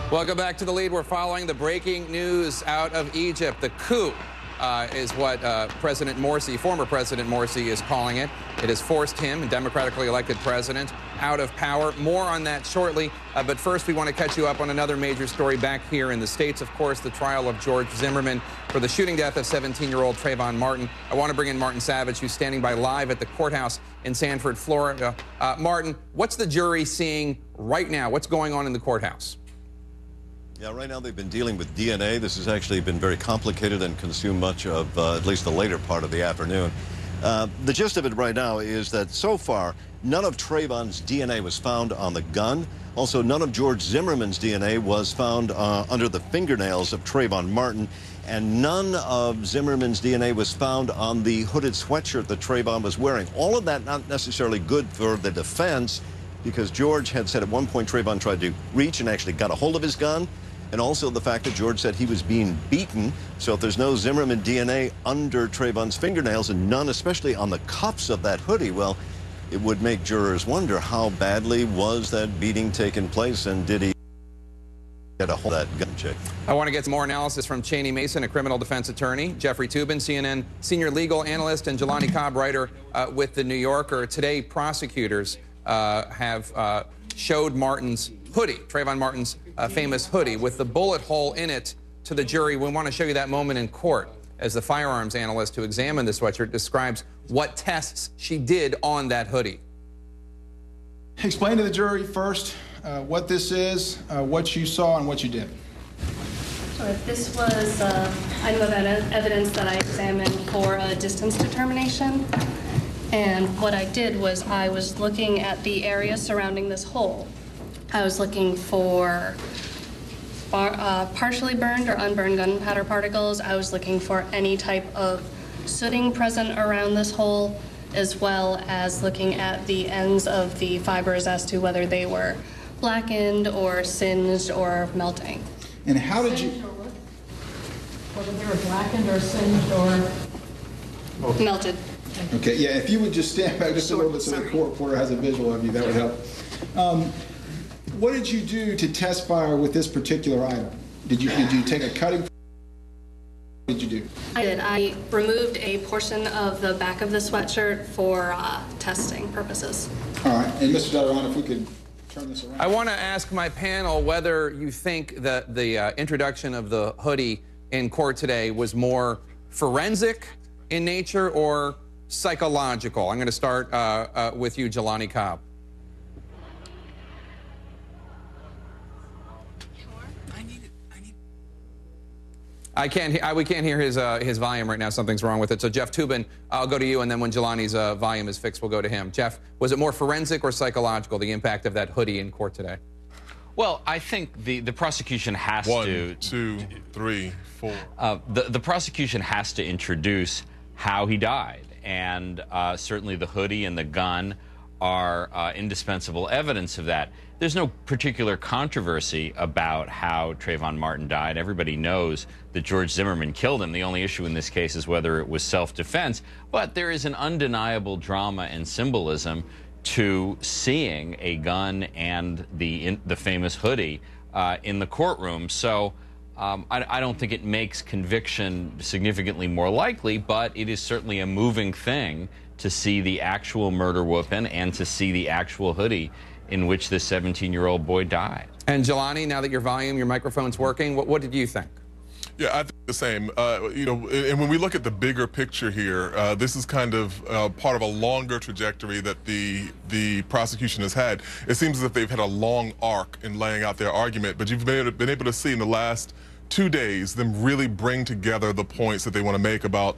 Welcome back to The Lead. We're following the breaking news out of Egypt. The coup is what President Morsi, former President Morsi, is calling it. It has forced him, a democratically elected president, out of power. More on that shortly. But first, we want to catch you up on another major story back here in the States. Of course, the trial of George Zimmerman for the shooting death of 17-year-old Trayvon Martin. I want to bring in Martin Savage, who's standing by live at the courthouse in Sanford, Florida. Martin, what's the jury seeing right now? What's going on in the courthouse? Yeah, right now they've been dealing with DNA. This has actually been very complicated and consumed much of at least the later part of the afternoon. The gist of it right now is that so far, none of Trayvon's DNA was found on the gun. Also, none of George Zimmerman's DNA was found under the fingernails of Trayvon Martin. And none of Zimmerman's DNA was found on the hooded sweatshirt that Trayvon was wearing. All of that not necessarily good for the defense, because George had said at one point Trayvon tried to reach and actually got a hold of his gun. And also the fact that George said he was being beaten. So if there's no Zimmerman DNA under Trayvon's fingernails and none especially on the cuffs of that hoodie, well, it would make jurors wonder how badly was that beating taking place, and did he get a hold of that gun chick? I want to get some more analysis from Cheney Mason, a criminal defense attorney, Jeffrey Toobin, CNN senior legal analyst, and Jelani Cobb, writer with The New Yorker. Today, prosecutors have showed Martin's hoodie, Trayvon Martin's famous hoodie, with the bullet hole in it to the jury. We want to show you that moment in court as the firearms analyst who examined the sweatshirt describes what tests she did on that hoodie. Explain to the jury first what this is, what you saw, and what you did. Sure. This was item of evidence that I examined for a distance determination. And what I did was I was looking at the area surrounding this hole. I was looking for partially burned or unburned gunpowder particles. I was looking for any type of sooting present around this hole, as well as looking at the ends of the fibers as to whether they were blackened or singed or melting. And how did you... Whether they were blackened or singed or... Melted. Okay, yeah, if you would just stand back just a little bit so the court reporter has a visual of you, that would help. What did you do to test fire with this particular item? Did you take a cutting? What did you do? I did. I removed a portion of the back of the sweatshirt for testing purposes. All right, and Mr. Delaron, if we could turn this around. I want to ask my panel whether you think that the introduction of the hoodie in court today was more forensic in nature or psychological. I'm going to start with you, Jelani Cobb. We can't hear his volume right now. Something's wrong with it. So Jeff Toobin, I'll go to you, and then when Jelani's volume is fixed, we'll go to him. Jeff, was it more forensic or psychological, the impact of that hoodie in court today? Well, I think the prosecution has to... 1, 2, 3, 4. The prosecution has to introduce how he died, and certainly the hoodie and the gun are indispensable evidence of that. There's no particular controversy about how Trayvon Martin died. Everybody knows that George Zimmerman killed him. The only issue in this case is whether it was self-defense. But there is an undeniable drama and symbolism to seeing a gun and the famous hoodie in the courtroom. So I don't think it makes conviction significantly more likely, but it is certainly a moving thing to see the actual murder weapon and to see the actual hoodie in which this 17-year-old boy died. And Jelani, now that your microphone's working, what did you think? Yeah, I think the same. You know, and when we look at the bigger picture here, this is kind of part of a longer trajectory that the prosecution has had. It seems as if they've had a long arc in laying out their argument, but you've been able to see in the last 2 days them really bring together the points that they want to make about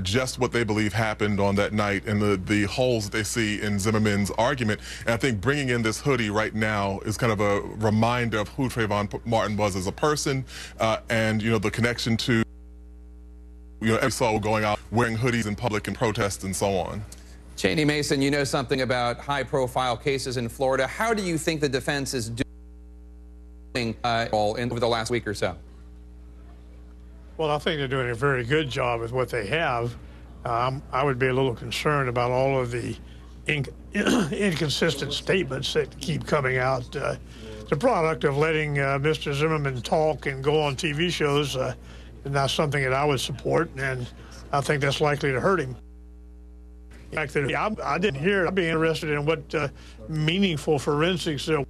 just what they believe happened on that night and the holes that they see in Zimmerman's argument. And I think bringing in this hoodie right now is kind of a reminder of who Trayvon Martin was as a person, and you know, the connection to, you know, every soul going out wearing hoodies in public and protests and so on. Cheney Mason, you know something about high-profile cases in Florida. How do you think the defense is doing over the last week or so? Well, I think they're doing a very good job with what they have. I would be a little concerned about all of the inconsistent statements that keep coming out the product of letting Mr. Zimmerman talk and go on TV shows is not something that I would support, and I think that's likely to hurt him. In fact, that I didn't hear. I'd be interested in what meaningful forensics there.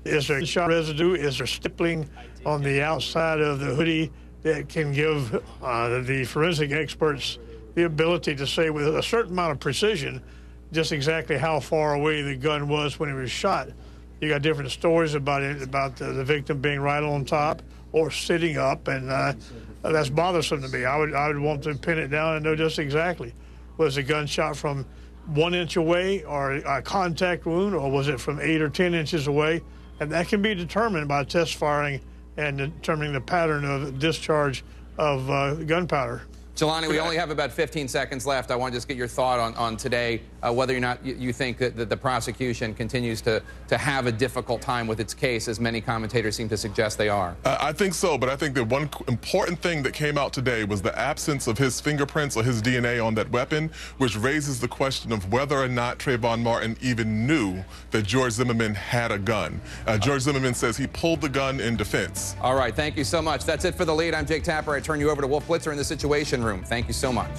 Is there shot residue? Is there stippling on the outside of the hoodie that can give the forensic experts the ability to say with a certain amount of precision just exactly how far away the gun was when it was shot? You got different stories about it, about the victim being right on top or sitting up, and that's bothersome to me. I would want to pin it down and know just exactly. Was the gun shot from 1 inch away, or a contact wound, or was it from 8 or 10 inches away? And that can be determined by test firing and determining the pattern of discharge of gunpowder. Jelani, we only have about 15 seconds left. I want to just get your thought on today, whether or not you think that the prosecution continues to have a difficult time with its case, as many commentators seem to suggest they are. I think so, but I think that one important thing that came out today was the absence of his fingerprints or his DNA on that weapon, which raises the question of whether or not Trayvon Martin even knew that George Zimmerman had a gun. George Zimmerman says he pulled the gun in defense. All right, thank you so much. That's it for The Lead. I'm Jake Tapper. I turn you over to Wolf Blitzer in the Situation Room. Thank you so much.